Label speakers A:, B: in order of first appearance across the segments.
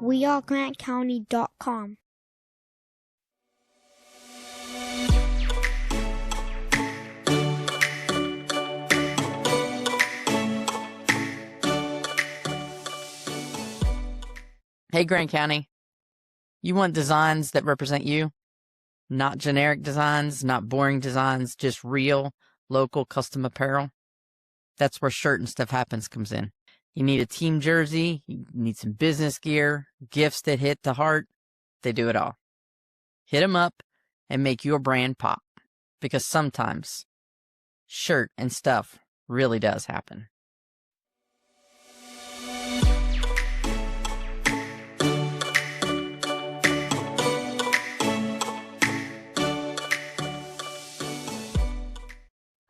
A: wearegrantcounty.com.
B: Hey, Grant County, you want designs that represent you? Not generic designs, not boring designs, just real, local custom apparel? That's where Shirt and Stuff Happens comes in. You need a team jersey, you need some business gear, gifts that hit the heart. They do it all. Hit them up and make your brand pop. Because sometimes shirt and stuff really does happen.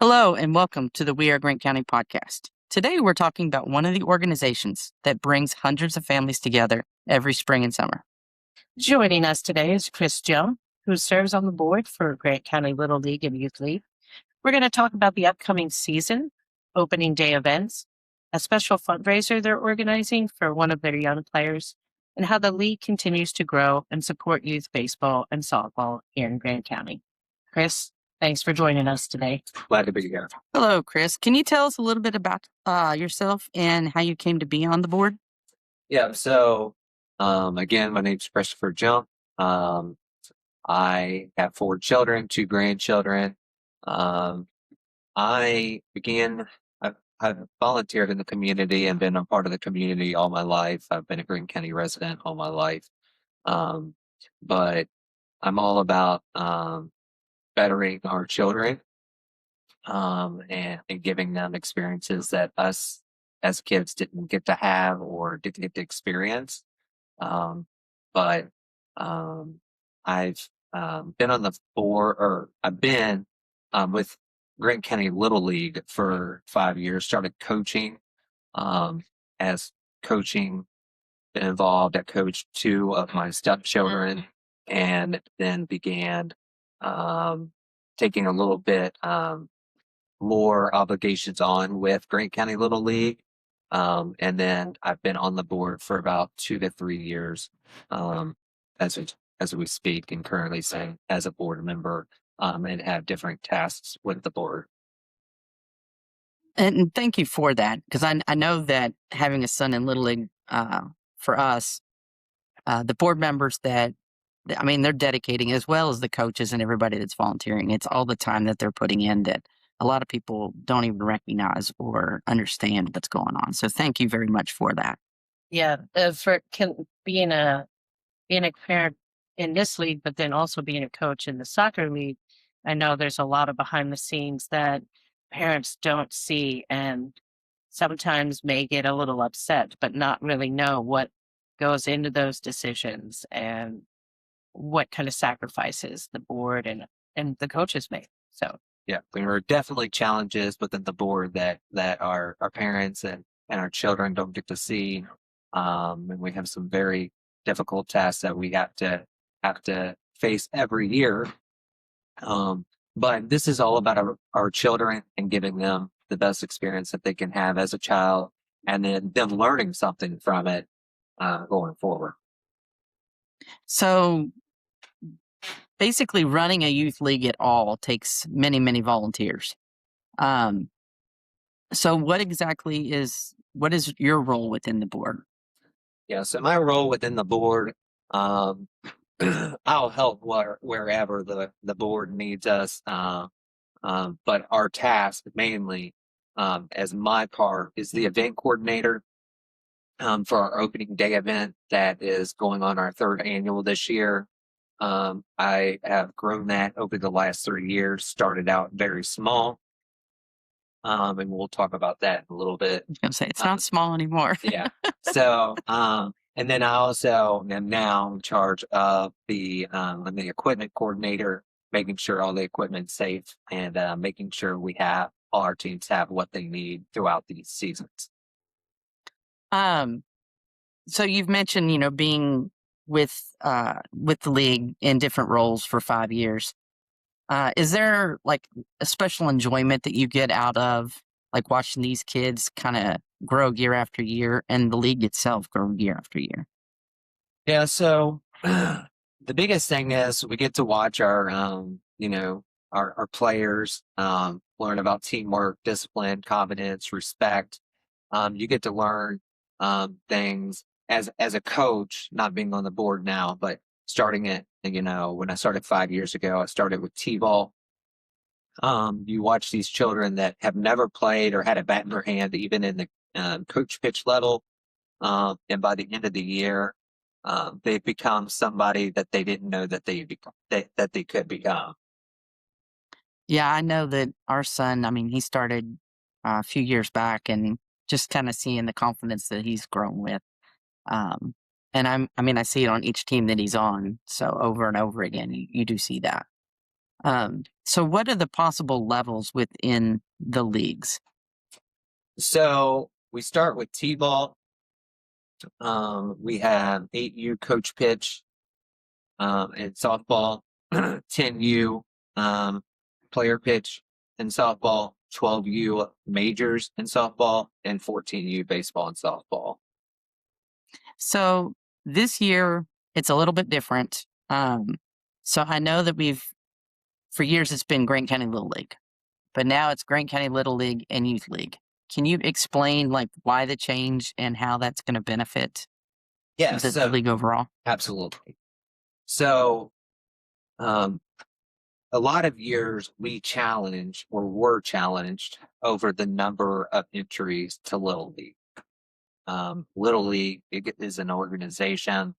C: Hello and welcome to the We Are Grant County podcast. Today we're talking about one of the organizations that brings hundreds of families together every spring and summer.
D: Joining us today is Chris Joe, who serves on the board for Grant County Little League and Youth League. We're going to talk about the upcoming season, opening day events, a special fundraiser they're organizing for one of their young players, and how the league continues to grow and support youth baseball and softball here in Grant County. Chris, thanks for joining us today.
E: Glad to be here.
C: Hello, Chris. Can you tell us a little bit about yourself and how you came to be on the board?
E: Yeah, so again, my name's Christopher Jump. I have 4 children, 2 grandchildren. I've volunteered in the community and been a part of the community all my life. I've been a Grant County resident all my life. But I'm all about bettering our children and giving them experiences that us as kids didn't get to have or didn't get to experience. But I've been on the board, or I've been with Grant County Little League for 5 years. Started coaching as coaching, been involved. I coached 2 of my stepchildren, and then began taking a little bit more obligations on with Grant County Little League. And then I've been on the board for about 2 to 3 years as we speak, and currently sitting as a board member and have different tasks with the board.
C: And thank you for that, because I know that having a son in Little League, for us, the board members they're dedicating, as well as the coaches and everybody that's volunteering. It's all the time that they're putting in that a lot of people don't even recognize or understand what's going on. So thank you very much for that.
D: Yeah, being a parent in this league, but then also being a coach in the soccer league, I know there's a lot of behind the scenes that parents don't see and sometimes may get a little upset, but not really know what goes into those decisions and what kind of sacrifices the board and the coaches make. So
E: yeah, there are definitely challenges within the board that our parents and our children don't get to see. And we have some very difficult tasks that we have to face every year. But this is all about our children and giving them the best experience that they can have as a child, and then them learning something from it going forward.
C: So basically running a youth league at all takes many, many volunteers. So what is your role within the board?
E: Yeah, so my role within the board, I'll help wherever the board needs us. But our task mainly, as my part, is the event coordinator for our opening day event that is going on our 3rd annual this year. I have grown that over the last 3 years, started out very small. And we'll talk about that in a little bit.
C: I was going to say, it's not small anymore.
E: Yeah. So, and then I also am now in charge of I'm the equipment coordinator, making sure all the equipment's safe and making sure all our teams have what they need throughout these seasons.
C: So you've mentioned, being with the league in different roles for 5 years. Is there like a special enjoyment that you get out of like watching these kids kind of grow year after year and the league itself grow year after year?
E: Yeah, so the biggest thing is we get to watch our our players learn about teamwork, discipline, confidence, respect. You get to learn things as a coach, not being on the board now, but starting it, when I started 5 years ago, I started with T-ball. You watch these children that have never played or had a bat in their hand, even in the coach pitch level. And by the end of the year, they've become somebody that they didn't know that that they could become.
C: Yeah, I know that our son, I mean, he started a few years back and just kind of seeing the confidence that he's grown with. And I mean, I see it on each team that he's on. So over and over again, you do see that. So what are the possible levels within the leagues?
E: So we start with T-ball. We have 8U coach pitch in softball, 10U player pitch in softball, 12U majors in softball, and 14U baseball and softball.
C: So this year, it's a little bit different. So I know that for years, it's been Grant County Little League, but now it's Grant County Little League and Youth League. Can you explain like why the change and how that's going to benefit the league overall?
E: Absolutely. So, a lot of years we were challenged over the number of entries to Little League. Little League is an organization.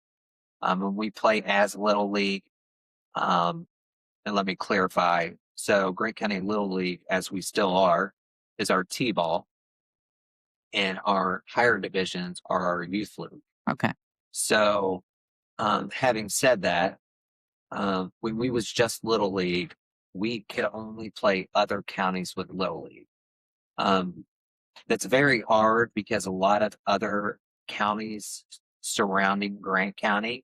E: When we play as Little League, and let me clarify. So Grant County Little League, as we still are, is our T-ball, and our higher divisions are our youth league.
C: Okay.
E: So, having said that, when we was just Little League, we could only play other counties with Little League. That's very hard because a lot of other counties surrounding Grant County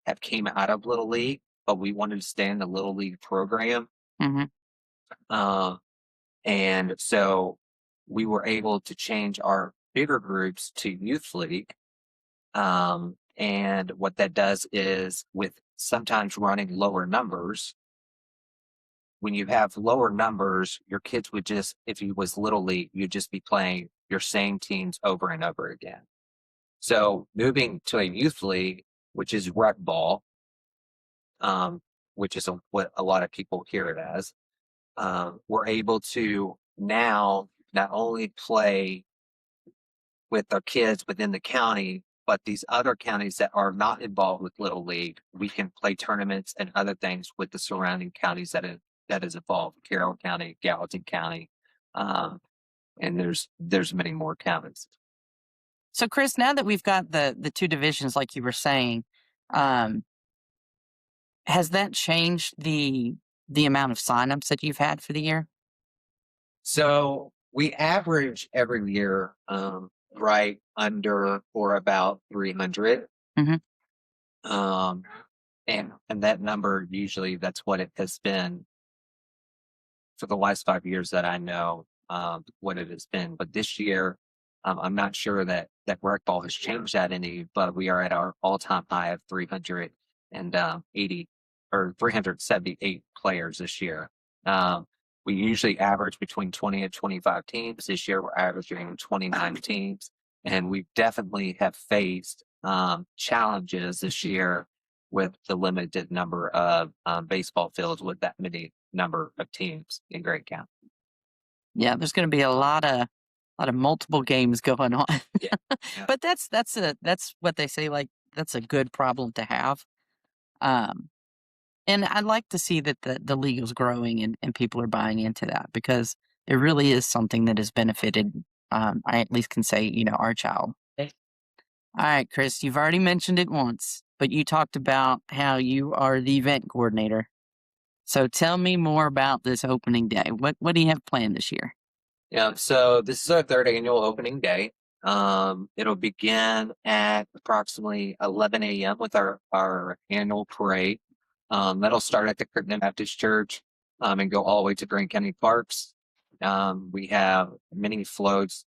E: have came out of Little League, but we wanted to stay in the Little League program.
C: Mm-hmm.
E: And so we were able to change our bigger groups to Youth League. And what that does is, with sometimes running lower numbers, when you have lower numbers, your kids would just, if you was Little League, you'd just be playing your same teams over and over again. So moving to a Youth League, which is rec ball, which is what a lot of people hear it as, we're able to now not only play with our kids within the county, but these other counties that are not involved with Little League, we can play tournaments and other things with the surrounding counties that is involved. Carroll County, Gallatin County, and there's many more counties.
C: So Chris, now that we've got the two divisions, like you were saying, has that changed the amount of signups that you've had for the year?
E: So we average every year right under or about 300.
C: Mm-hmm.
E: And that number, usually that's what it has been for the last 5 years that I know what it has been. But this year, I'm not sure that rec ball has changed that any, but we are at our all-time high of 380 or 378 players this year. We usually average between 20 and 25 teams. This year, we're averaging 29 teams, and we definitely have faced challenges this year with the limited number of baseball fields with that many number of teams in Grant County.
C: Yeah, there's going to be a lot of multiple games going on.
E: Yeah.
C: But that's what they say. Like, that's a good problem to have. And I'd like to see that the league is growing and people are buying into that, because it really is something that has benefited. I at least can say, our child. All right, Chris, you've already mentioned it once, but you talked about how you are the event coordinator. So tell me more about this opening day. What do you have planned this year?
E: Yeah, so this is our third annual opening day. It'll begin at approximately 11 a.m. with our annual parade. That'll start at the Crittenden Baptist Church and go all the way to Grant County Parks. We have mini floats,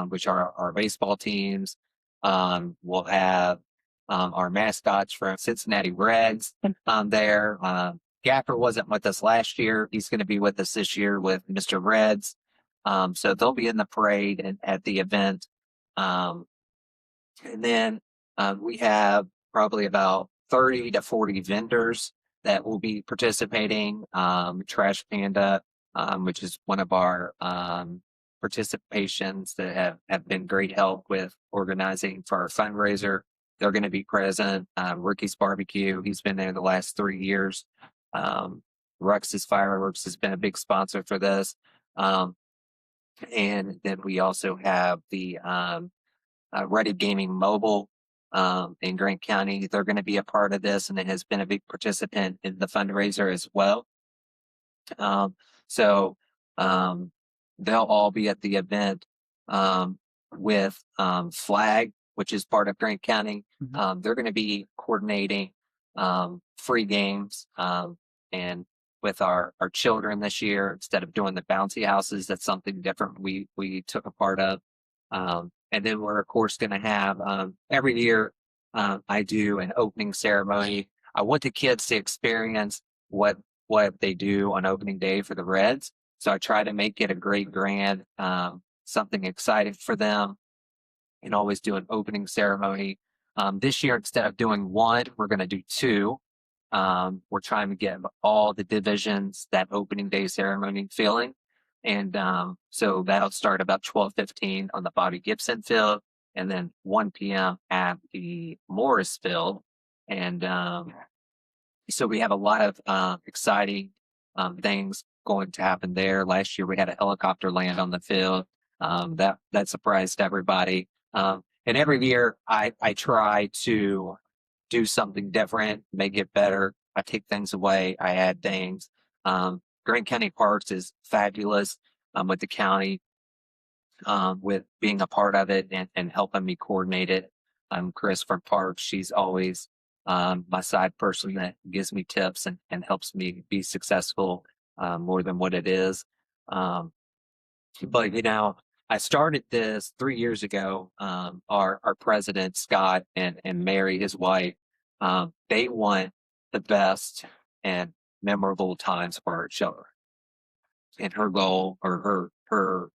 E: which are our baseball teams. We'll have our mascots from Cincinnati Reds there. Gaffer wasn't with us last year. He's going to be with us this year with Mr. Reds. So they'll be in the parade and at the event. And then we have probably about 30 to 40 vendors that will be participating. Trash Panda, which is one of our participations that have been great help with organizing for our fundraiser. They're going to be present. Ricky's Barbecue, he's been there the last 3 years. Rux's Fireworks has been a big sponsor for this. And then we also have the Ready Gaming Mobile in Grant County. They're going to be a part of this, and it has been a big participant in the fundraiser as well. So they'll all be at the event with Flag, which is part of Grant County. They're going to be coordinating free games and with our children this year. Instead of doing the bouncy houses, that's something different we took a part of. And then we're, of course, going to have every year I do an opening ceremony. I want the kids to experience what they do on opening day for the Reds. So I try to make it a great grand, something exciting for them, and always do an opening ceremony. This year, instead of doing one, we're going to do two. We're trying to get all the divisions that opening day ceremony feeling. And so that'll start about 12:15 on the Bobby Gibson field, and then 1 p.m. at the Morris field. And so we have a lot of exciting things going to happen there. Last year we had a helicopter land on the field. That surprised everybody. And every year I try to do something different, make it better. I take things away, I add things. Grant County Parks is fabulous with the county, with being a part of it and helping me coordinate it. Chris from Parks, she's always my side person that gives me tips and helps me be successful more than what it is. But, I started this 3 years ago. Our president, Scott, and Mary, his wife, they want the best and memorable times for our children. And her goal or her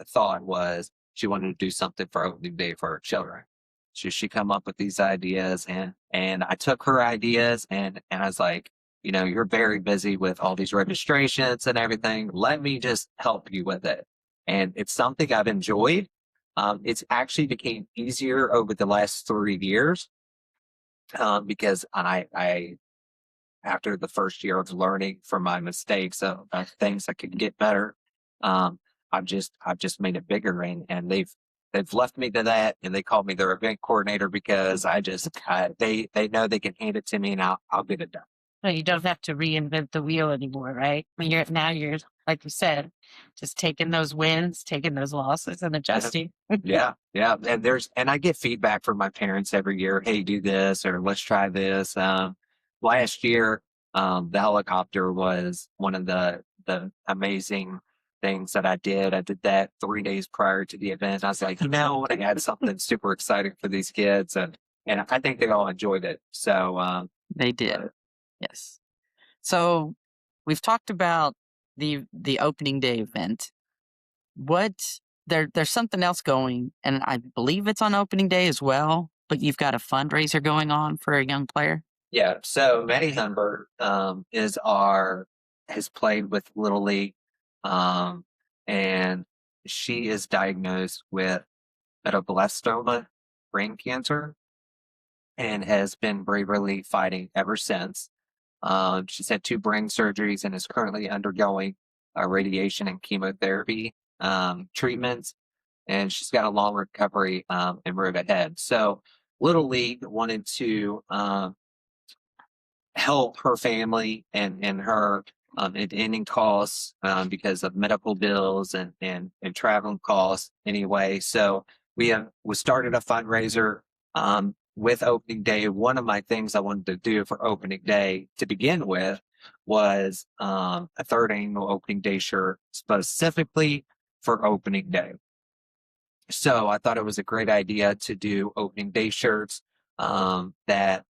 E: thought was she wanted to do something for opening day for her children. So she come up with these ideas, and I took her ideas and I was like, you're very busy with all these registrations and everything. Let me just help you with it. And it's something I've enjoyed. It's actually became easier over the last 3 years because I after the first year of learning from my mistakes of things I could get better, I've just made it bigger, and they've left me to that, and they call me their event coordinator because they know they can hand it to me and I'll get it done.
D: Well, you don't have to reinvent the wheel anymore, right? I mean, you're like you said, just taking those wins, taking those losses, and adjusting.
E: Yeah. And I get feedback from my parents every year. Hey, do this, or let's try this. Last year, the helicopter was one of the amazing things that I did. I did that 3 days prior to the event. I was like, I had something super exciting for these kids, and I think they all enjoyed it. So
C: They did. Yes. So we've talked about the opening day event. There's something else going, and I believe it's on opening day as well, but you've got a fundraiser going on for a young player.
E: Yeah. So Maddie Humbert has played with Little League, and she is diagnosed with metablastoma, brain cancer, and has been bravely fighting ever since. She's had 2 brain surgeries and is currently undergoing radiation and chemotherapy treatments, and she's got a long recovery and road ahead. So Little League wanted to help her family and her in ending costs because of medical bills and traveling costs anyway. So we started a fundraiser with opening day. One of my things I wanted to do for opening day to begin with was a third annual opening day shirt specifically for opening day. So I thought it was a great idea to do opening day shirts that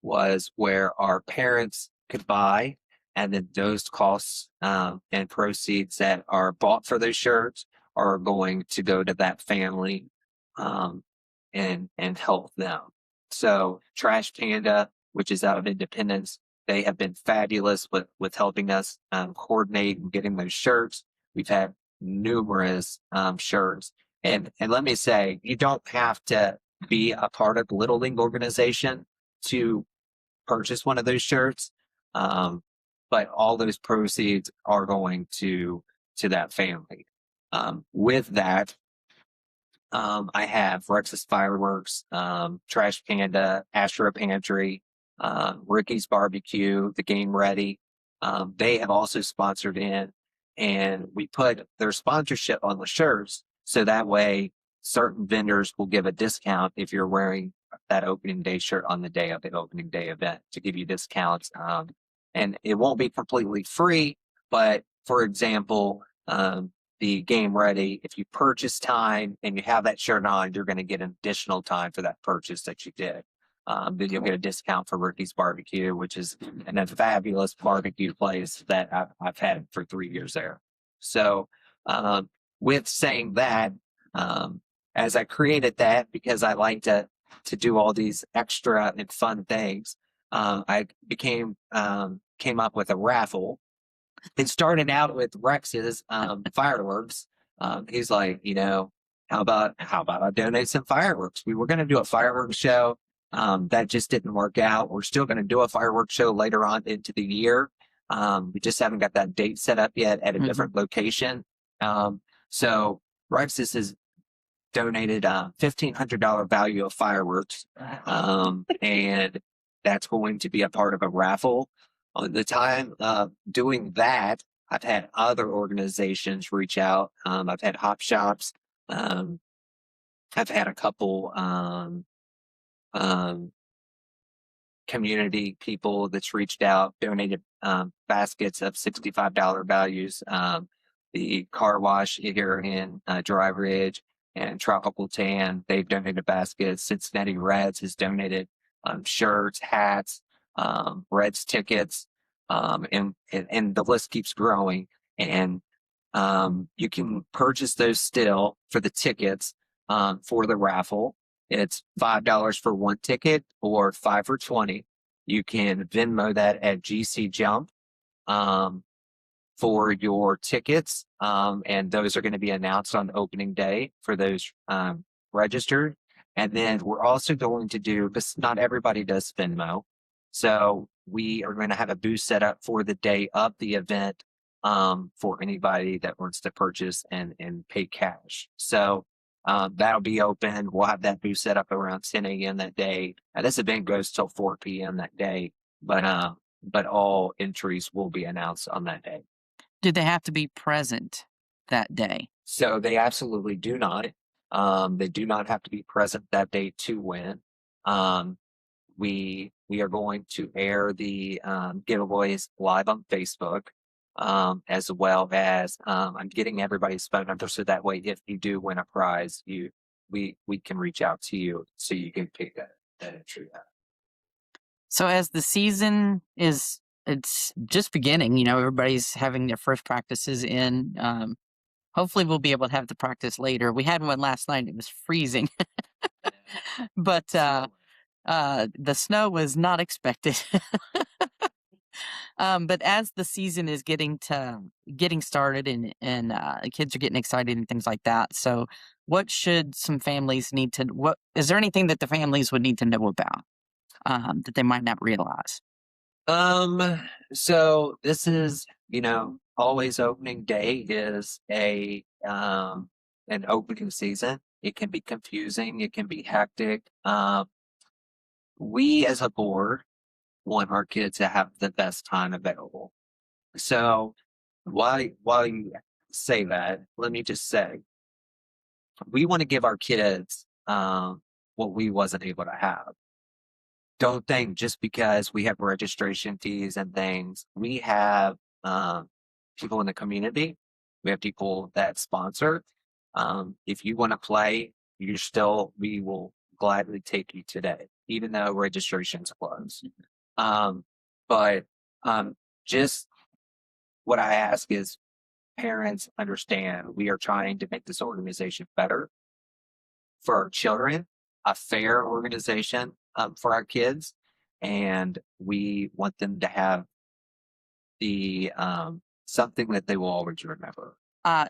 E: was where our parents could buy, and then those costs and proceeds that are bought for those shirts are going to go to that family um, and help them. So Trash Panda, which is out of Independence, they have been fabulous with helping us coordinate and getting those shirts. We've had numerous shirts. And let me say, you don't have to be a part of the Little League organization to purchase one of those shirts. But all those proceeds are going to that family. With that, I have Rex's Fireworks, Trash Panda, Astro Pantry, Ricky's Barbecue, The Game Ready. They have also sponsored in, and we put their sponsorship on the shirts so that way certain vendors will give a discount if you're wearing that opening day shirt on the day of the opening day event to give you discounts. And it won't be completely free, but for example, the Game Ready, if you purchase time and you have that shirt on, you're going to get an additional time for that purchase that you did. Then you'll get a discount for Ricky's Barbecue, which is a fabulous barbecue place that I've had for 3 years there. So, with saying that, as I created that, because I like to do all these extra and fun things, I came up with a raffle. It started out with Rex's fireworks. He's like, how about I donate some fireworks? We were going to do a fireworks show. That just didn't work out. We're still going to do a fireworks show later on into the year. We just haven't got that date set up yet at a different location. So Rex's has donated $1,500 value of fireworks, and that's going to be a part of a raffle. On the time doing that, I've had other organizations reach out. I've had Hop Shops. I've had a couple community people that's reached out, donated baskets of $65 values. The car wash here in Dry Ridge and Tropical Tan, they've donated baskets. Cincinnati Reds has donated shirts, hats, Reds tickets, and the list keeps growing. And you can purchase those still for the tickets for the raffle. It's $5 for one ticket or $5 for 20. You can Venmo that at GC Jump for your tickets, and those are going to be announced on opening day for those registered. And then we're also going to do, because not everybody does Venmo, so we are going to have a booth set up for the day of the event for anybody that wants to purchase and pay cash. So that'll be open. We'll have that booth set up around 10 a.m. that day. This event goes till 4 p.m. that day, but all entries will be announced on that day.
C: Do they have to be present that day?
E: So they absolutely do not. They do not have to be present that day to win. We are going to air the giveaways live on Facebook, as well as I'm getting everybody's phone number so that way if you do win a prize, we can reach out to you so you can pick that entry out.
C: So as the season it's just beginning, everybody's having their first practices in. Hopefully we'll be able to have the practice later. We had one last night. It was freezing, but the snow was not expected. But as the season is getting started and kids are getting excited and things like that. So what should some families need to, is there anything that the families would need to know about that they might not realize?
E: So this is, always opening day is an opening season. It can be confusing. It can be hectic. We as a board want our kids to have the best time available. So while you say that, let me just say, we want to give our kids what we wasn't able to have. don't think just because we have registration fees and things, we have people in the community. We have people that sponsor. If you want to play, we will gladly take you today, even though registration's closed. But just what I ask is parents understand we are trying to make this organization better for our children, a fair organization for our kids, and we want them to have the something that they will always remember.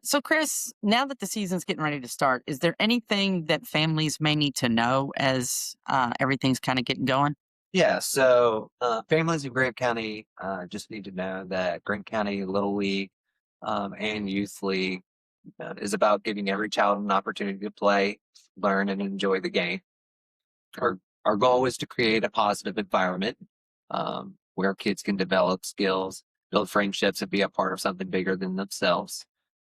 C: So, Chris, now that the season's getting ready to start, is there anything that families may need to know as everything's kind of getting going?
E: Yeah, so families in Grant County just need to know that Grant County Little League and Youth League is about giving every child an opportunity to play, learn, and enjoy the game. Our goal is to create a positive environment where kids can develop skills, build friendships, and be a part of something bigger than themselves.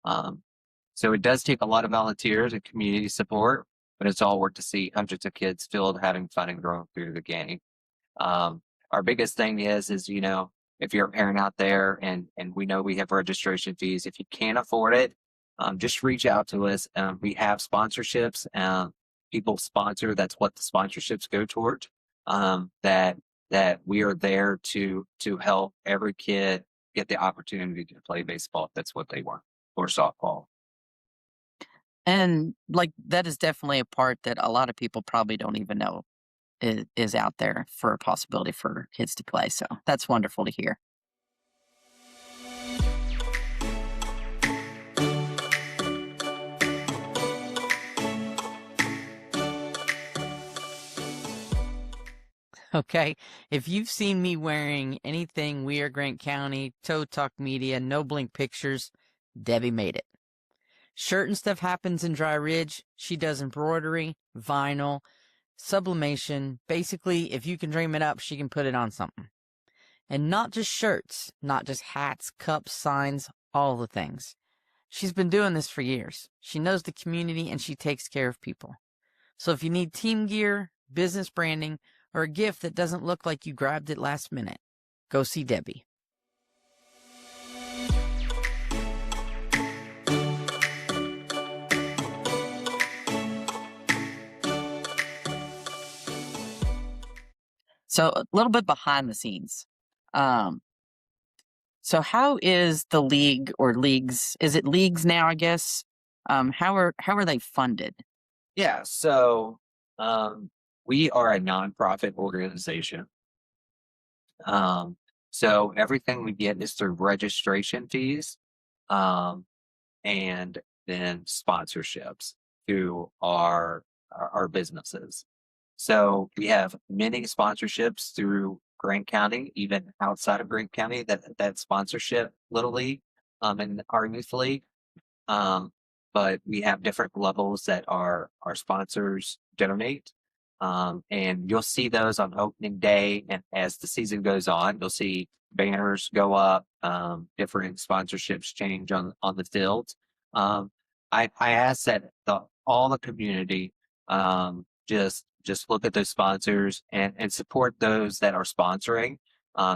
E: So it does take a lot of volunteers and community support, but it's all worth to see hundreds of kids filled, having fun, and growing through the game. Our biggest thing is if you're a parent out there and we know we have registration fees, if you can't afford it, just reach out to us. We have sponsorships. People sponsor. That's what the sponsorships go toward. That we are there to help every kid get the opportunity to play baseball if that's what they want, or softball.
C: And like that is definitely a part that a lot of people probably don't even know is out there for a possibility for kids to play. So that's wonderful to hear.
B: Okay. If you've seen me wearing anything We Are Grant County, Toe Talk Media, No Blink Pictures, Debbie made it. Shirt and stuff happens in Dry Ridge. She does embroidery, vinyl, sublimation. Basically, if you can dream it up, she can put it on something. And not just shirts, not just hats, cups, signs, all the things. She's been doing this for years. She knows the community and she takes care of people. So if you need team gear, business branding, or a gift that doesn't look like you grabbed it last minute, go see Debbie.
C: So a little bit behind the scenes. So how is the league or leagues? Is it leagues now? I guess. How are they funded?
E: Yeah, so we are a nonprofit organization. So everything we get is through registration fees, and then sponsorships through our businesses. So we have many sponsorships through Grant County, even outside of Grant County, that sponsorship Little League and our Youth League. But we have different levels that our sponsors donate. And you'll see those on opening day. And as the season goes on, you'll see banners go up, different sponsorships change on the field. I ask that all the community just look at those sponsors and support those that are sponsoring.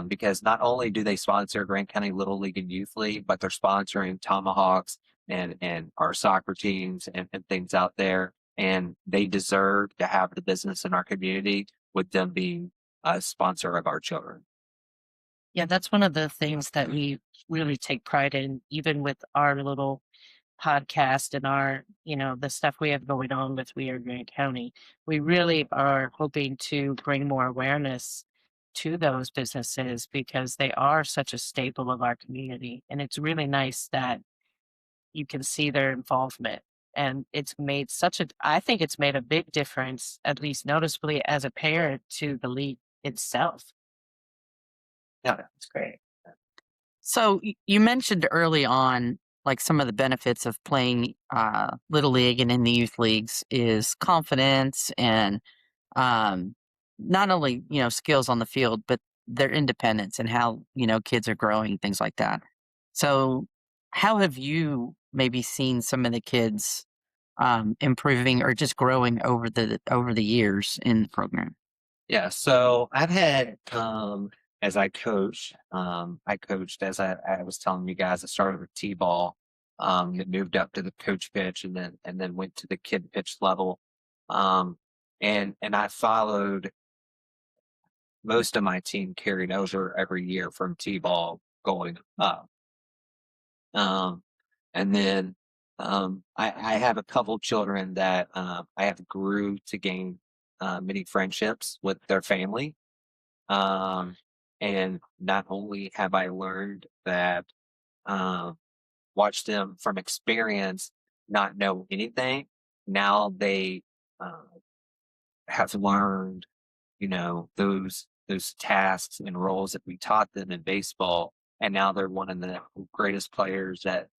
E: Because not only do they sponsor Grant County Little League and Youth League, but they're sponsoring Tomahawks and our soccer teams and things out there. And they deserve to have the business in our community with them being a sponsor of our children.
D: Yeah, that's one of the things that we really take pride in, even with our little podcast and our, the stuff we have going on with We Are Grant County. We really are hoping to bring more awareness to those businesses because they are such a staple of our community. And it's really nice that you can see their involvement. And I think it's made a big difference, at least noticeably as a parent, to the league itself.
E: Yeah, that's great.
C: So you mentioned early on, like some of the benefits of playing Little League and in the youth leagues is confidence and not only skills on the field, but their independence and how kids are growing, things like that. So how have you maybe seen some of the kids improving or just growing over the years in the program?
E: Yeah, so I've had as I coach, I coached as I was telling you guys, I started with T-ball, that moved up to the coach pitch and then went to the kid pitch level. Um and I followed most of my team carried over every year from T-ball going up. Um and then I have a couple children that I have grew to gain many friendships with their family. Um, and not only have I learned that, um, watch them from experience not know anything, now they uh, have learned, those tasks and roles that we taught them in baseball, and now they're one of the greatest players that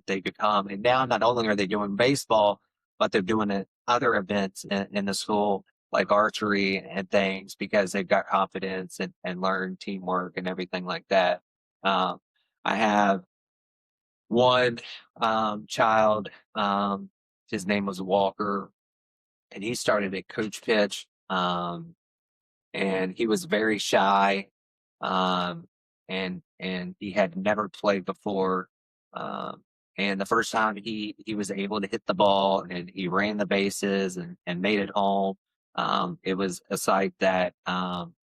E: they become. And now not only are they doing baseball, but they're doing it other events in the school like archery and things because they've got confidence and learned teamwork and everything like that. Um, I have one child, his name was Walker, and he started at coach pitch. And he was very shy, um, and he had never played before. Um, and the first time he was able to hit the ball and he ran the bases and made it home. It was a sight that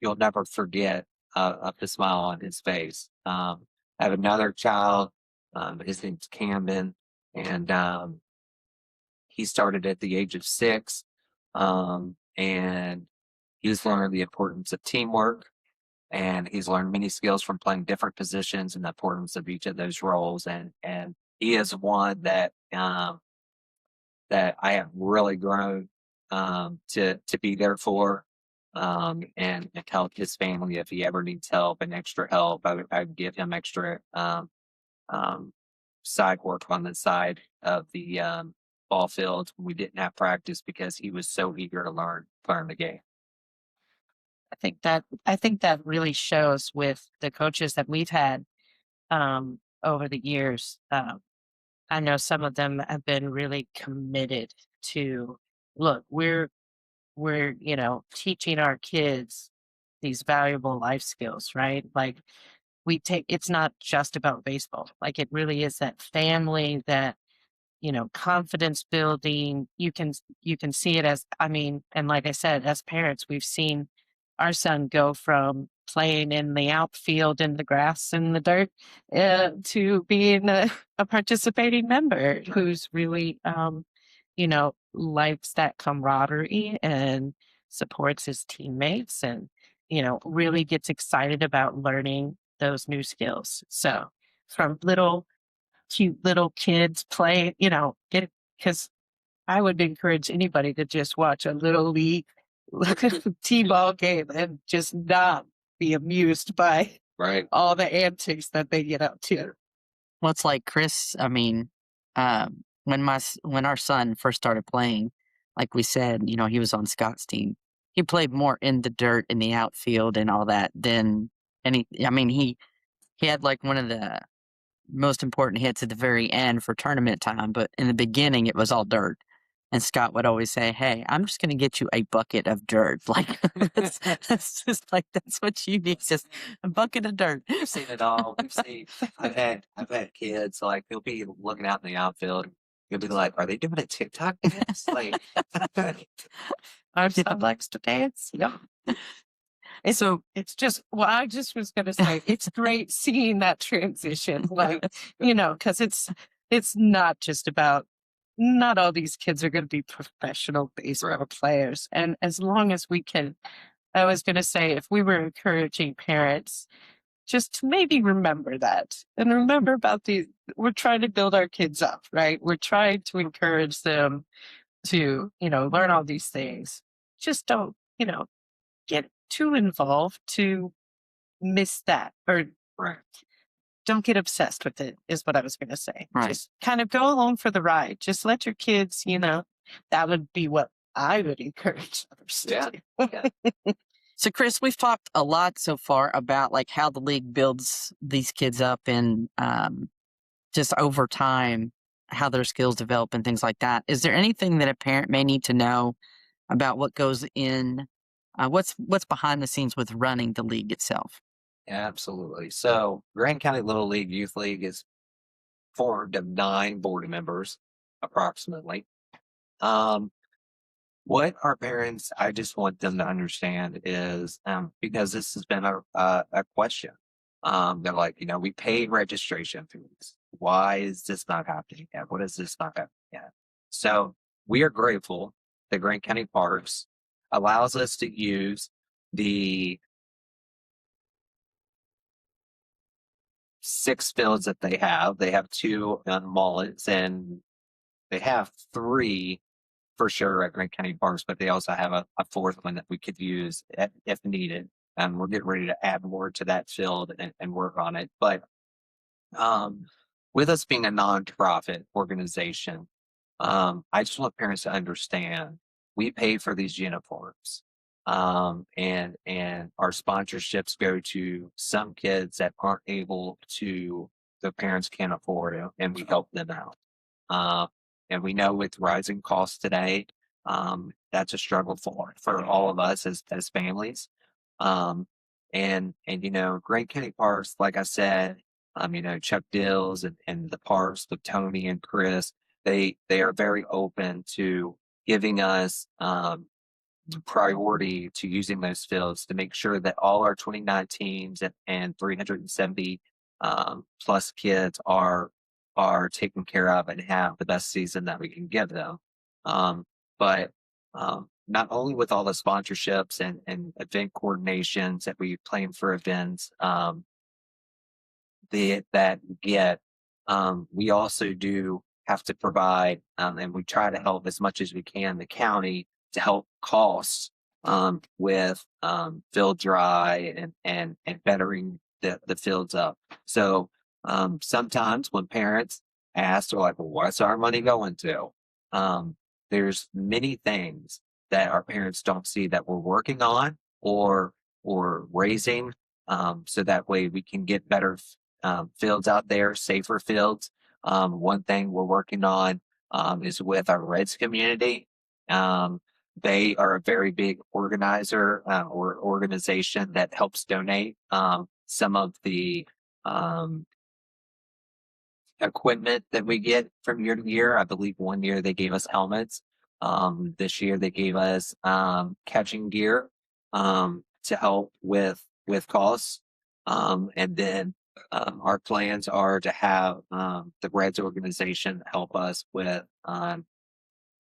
E: you'll never forget of the smile on his face. I have another child. His name's Camden, and he started at the age of 6, and he's learned the importance of teamwork, and he's learned many skills from playing different positions and the importance of each of those roles. And he is one that I have really grown to be there for, and help his family if he ever needs help and extra help. I would give him extra um, side work on the side of the ball field when we didn't have practice because he was so eager to learn the game.
D: I think that really shows with the coaches that we've had over the years. I know some of them have been really committed to look, we're teaching our kids these valuable life skills, right? Like we take it's not just about baseball. Like it really is that family, that confidence building. You can see it as, I mean, and like I said, as parents, we've seen our son go from playing in the outfield in the grass and the dirt to being a participating member who's really likes that camaraderie and supports his teammates, and really gets excited about learning those new skills. So from little cute little kids play, get, because I would encourage anybody to just watch a little league t-ball game and just not be amused by
E: Right.
D: all the antics that they get up to.
C: Well, it's like Chris. I mean, when our son first started playing, like we said, he was on Scott's team. He played more in the dirt in the outfield and all that than any. I mean, he had like one of the most important hits at the very end for tournament time, but in the beginning it was all dirt. And Scott would always say, "Hey, I'm just going to get you a bucket of dirt. Like that's just like that's what you need, just a bucket of dirt."
E: We've seen it all. We've seen. I've had kids like they'll be looking out in the outfield. You'll be like, "Are they doing a TikTok dance?" Like,
D: Our son likes to dance. Yeah.
C: So
D: It's just, well, I just was going to say, it's great seeing that transition, like, because it's not just about, not all these kids are going to be professional baseball players. And as long as we can, I was going to say, if we were encouraging parents just to maybe remember that and remember about we're trying to build our kids up, right? We're trying to encourage them to, learn all these things. Just don't, get too involved to miss that, or
E: right.
D: don't get obsessed with it is what I was going to say.
C: Right.
D: Just kind of go along for the ride. Just let your kids, that would be what I would encourage others to do.
E: Yeah.
C: So, Chris, we've talked a lot so far about like how the league builds these kids up and just over time, how their skills develop and things like that. Is there anything that a parent may need to know about what goes in What's behind the scenes with running the league itself?
E: Absolutely. So Grand County Little League Youth League is formed of 9 board members, approximately. Um, what our parents, I just want them to understand is, because this has been a question. They're like, we paid registration fees. Why is this not happening yet? What is this not happening yet? So we are grateful that Grant County Parks allows us to use the 6 fields that they have. They have 2 mullets, and they have 3 for sure at Grant County Parks, but they also have a 4th one that we could use if needed. And we're getting ready to add more to that field and work on it. But with us being a nonprofit organization, I just want parents to understand we pay for these uniforms. And our sponsorships go to some kids that aren't able to, their parents can't afford it, and we help them out. And we know with rising costs today, that's a struggle for all of us as families. And Great County Parks, like I said, Chuck Dills and the parks with Tony and Chris, they are very open to giving us priority to using those fields to make sure that all our 29 teams and 370 plus kids are taken care of and have the best season that we can give them. But not only with all the sponsorships and event coordinations that we plan for events that we get, we also do have to provide, and we try to help as much as we can, the county to help costs with field dry and bettering the fields up. So sometimes when parents ask, they're like, well, what's our money going to? There's many things that our parents don't see that we're working on or raising, so that way we can get better fields out there, safer fields. One thing we're working on is with our Reds community. They are a very big organizer or organization that helps donate some of the equipment that we get from year to year. I believe one year they gave us helmets. This year they gave us catching gear to help with costs. And then our plans are to have the Reds organization help us with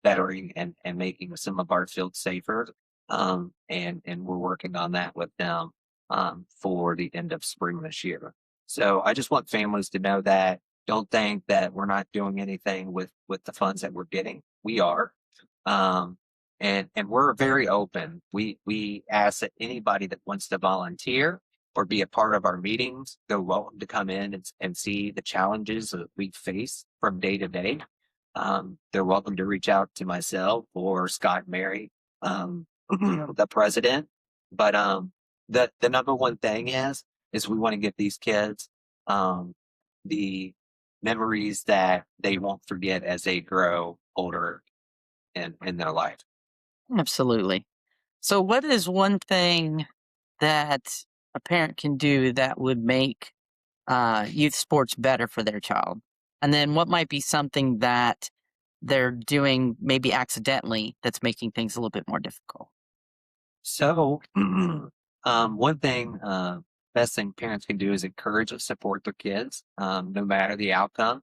E: bettering and making some of our fields safer. And we're working on that with them for the end of spring this year. So I just want families to know that don't think that we're not doing anything with the funds that we're getting. We are. And we're very open. We ask that anybody that wants to volunteer or be a part of our meetings, they're welcome to come in and see the challenges that we face from day to day. They're welcome to reach out to myself or Scott Mary, the president. But the number one thing is we want to give these kids the memories that they won't forget as they grow older in their life.
C: Absolutely. So, what is one thing that a parent can do that would make youth sports better for their child? And then, what might be something that they're doing maybe accidentally that's making things a little bit more difficult?
E: So, one thing, best thing parents can do is encourage and support their kids, no matter the outcome,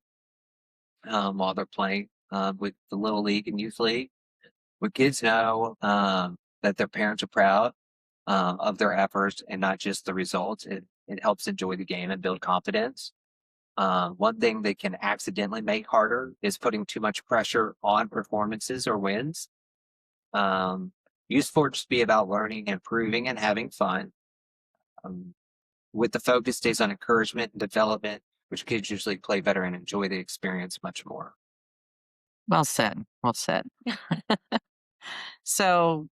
E: while they're playing with the Little League and Youth League. When kids know that their parents are proud of their efforts and not just the results, it helps enjoy the game and build confidence. One thing they can accidentally make harder is putting too much pressure on performances or wins. Youth sports be about learning, improving, and having fun. With the focus stays on encouragement and development, which kids usually play better and enjoy the experience much more.
C: Well said. Well said. So,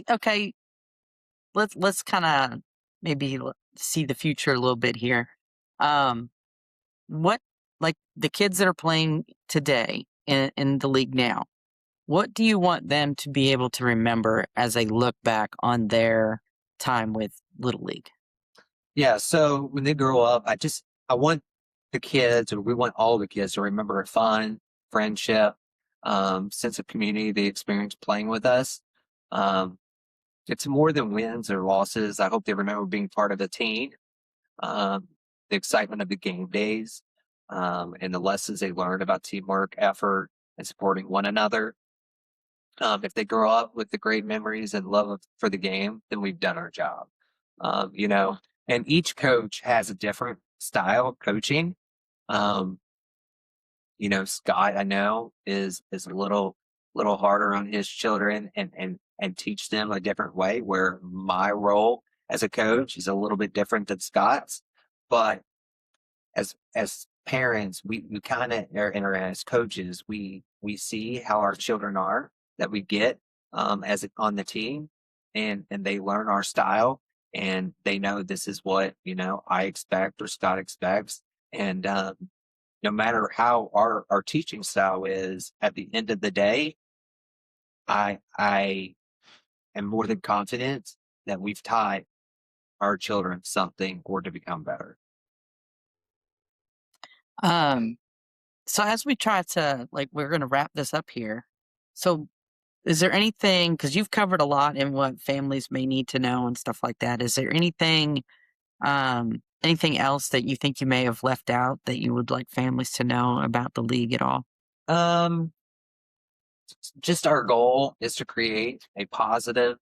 C: okay, let's kind of maybe see the future a little bit here. What, like the kids that are playing today in the league now, what do you want them to be able to remember as they look back on their time with Little League?
E: Yeah. So when they grow up, I want the kids, or we want all the kids to remember fun, friendship, sense of community they experience playing with us. Um, it's more than wins or losses. I hope they remember being part of the team, um, the excitement of the game days, and the lessons they learned about teamwork, effort, and supporting one another. If they grow up with the great memories and for the game, then we've done our job. You know, and each coach has a different style of coaching. Um, you know, Scott, I know, is a little harder on his children and teach them a different way, where my role as a coach is a little bit different than Scott's. But as parents, we kind of or as coaches, we see how our children are that we get on the team, and they learn our style, and they know this is what, you know, I expect or Scott expects. And no matter how our teaching style is, at the end of the day, I am more than confident that we've taught our children something or to become better.
C: So as we try to, like, we're going to wrap this up here. So is there anything, because you've covered a lot in what families may need to know and stuff like that. Is there anything else that you think you may have left out that you would like families to know about the league at all?
E: Just our goal is to create a positive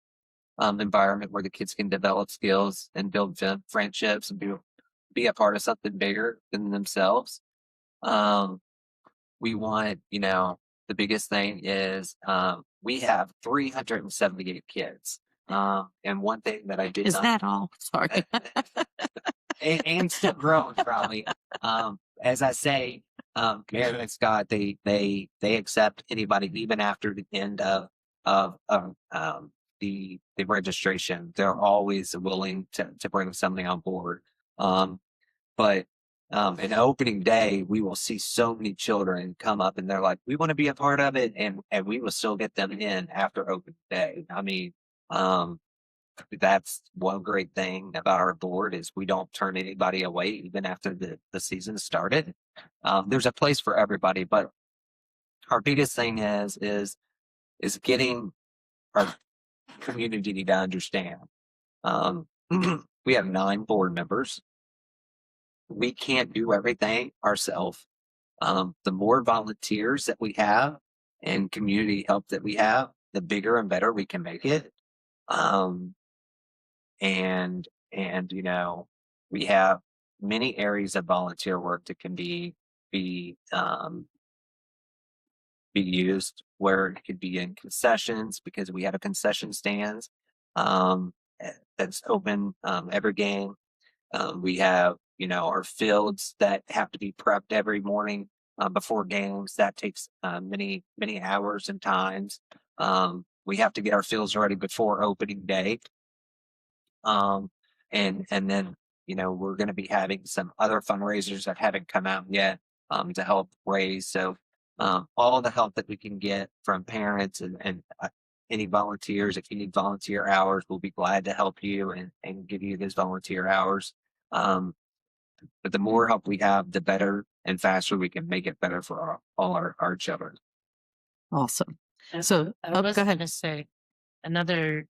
E: environment where the kids can develop skills and build friendships and be a part of something bigger than themselves. We want, you know, the biggest thing is we have 378 kids. And one thing that I did
C: Is
E: not,
C: that all? Sorry.
E: and still growing probably. As I say, Mary and Scott, they accept anybody even after the end of the registration. They're always willing to bring something on board. But an opening day, we will see so many children come up and they're like, we want to be a part of it, and we will still get them in after opening day. I mean, that's one great thing about our board is we don't turn anybody away even after the season started. There's a place for everybody, but our biggest thing is getting our community to understand. We have 9 board members. We can't do everything ourselves. The more volunteers that we have and community help that we have, the bigger and better we can make it. And you know, we have many areas of volunteer work that can be used, where it could be in concessions, because we have a concession stands that's open every game. We have, you know, our fields that have to be prepped every morning before games. That takes many hours and times. We have to get our fields ready before opening day. And then, you know, we're going to be having some other fundraisers that haven't come out yet to help raise. So all the help that we can get from parents and any volunteers, if you need volunteer hours, we'll be glad to help you and give you those volunteer hours. But the more help we have, the better and faster we can make it better for all our children.
C: Awesome.
D: And
C: So,
D: I
C: go
D: was
C: ahead.
D: going to say another,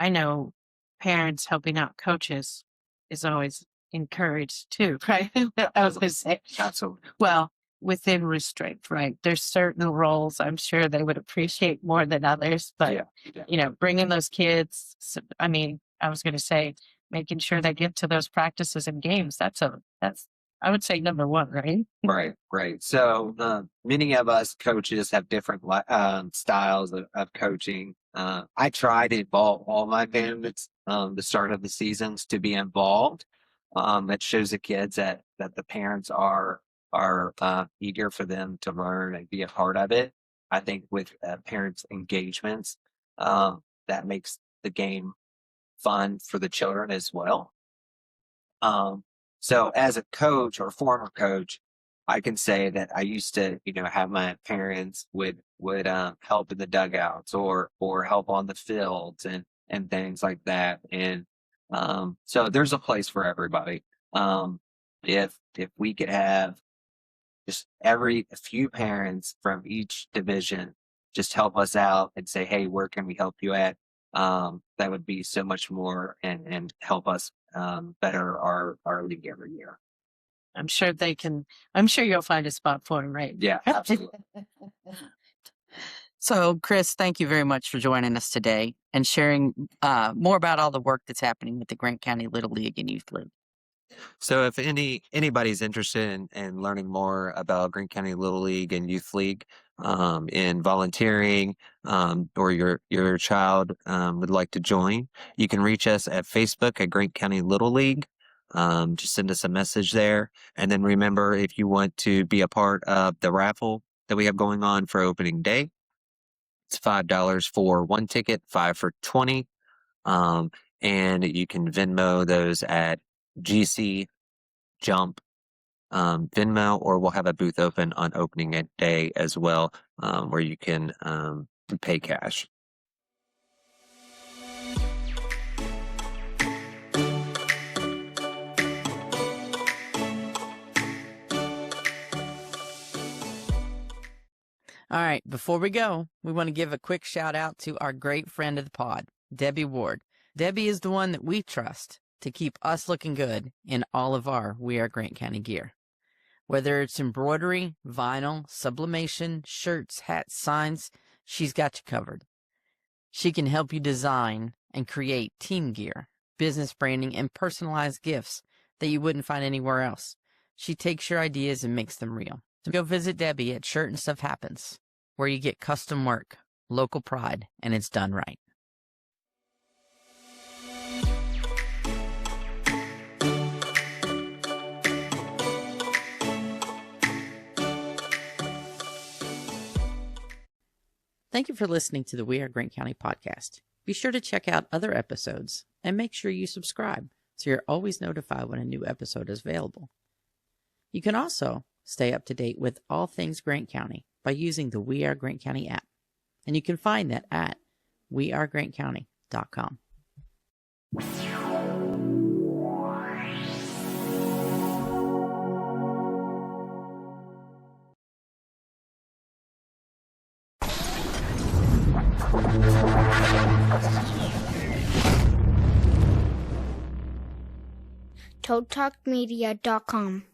D: I know parents helping out coaches is always encouraged too, right? I was going to say,
E: Absolutely.
D: well, within restraint, right? There's certain roles I'm sure they would appreciate more than others, but
E: Yeah.
D: you know, bringing those kids, I mean, I was going to say, making sure they get to those practices and games. That's I would say number one, right?
E: Right. So many of us coaches have different styles of coaching. I try to involve all my candidates the start of the seasons to be involved. That shows the kids that the parents are eager for them to learn and be a part of it. I think with parents' engagements, that makes the game fun for the children as well. So as a coach or former coach, I can say that I used to, have my parents would help in the dugouts or help on the fields and things like that. And so there's a place for everybody. If we could have just a few parents from each division just help us out and say, hey, where can we help you at? That would be so much more and help us better our league every year.
D: I'm sure they can. I'm sure you'll find a spot for them, right?
E: Yeah, absolutely.
C: So, Chris, thank you very much for joining us today and sharing more about all the work that's happening with the Grant County Little League and Youth League.
A: So if anybody's interested in learning more about Grant County Little League and Youth League, in volunteering, or your child would like to join, you can reach us at Facebook at Grant County Little League. Just send us a message there. And then remember, if you want to be a part of the raffle that we have going on for opening day, it's $5 for one ticket, 5 for 20. And you can Venmo those at GC Jump Venmo, or we'll have a booth open on opening day as well, where you can pay cash.
B: All right, before we go, we want to give a quick shout out to our great friend of the pod, Debbie Ward. Debbie is the one that we trust to keep us looking good in all of our We Are Grant County gear. Whether it's embroidery, vinyl, sublimation, shirts, hats, signs, she's got you covered. She can help you design and create team gear, business branding, and personalized gifts that you wouldn't find anywhere else. She takes your ideas and makes them real. So go visit Debbie at Shirt and Stuff Happens, where you get custom work, local pride, and it's done right. Thank you for listening to the We Are Grant County podcast. Be sure to check out other episodes and make sure you subscribe so you're always notified when a new episode is available. You can also stay up to date with all things Grant County by using the We Are Grant County app. And you can find that at wearegrantcounty.com.
F: ToadTalkMedia.com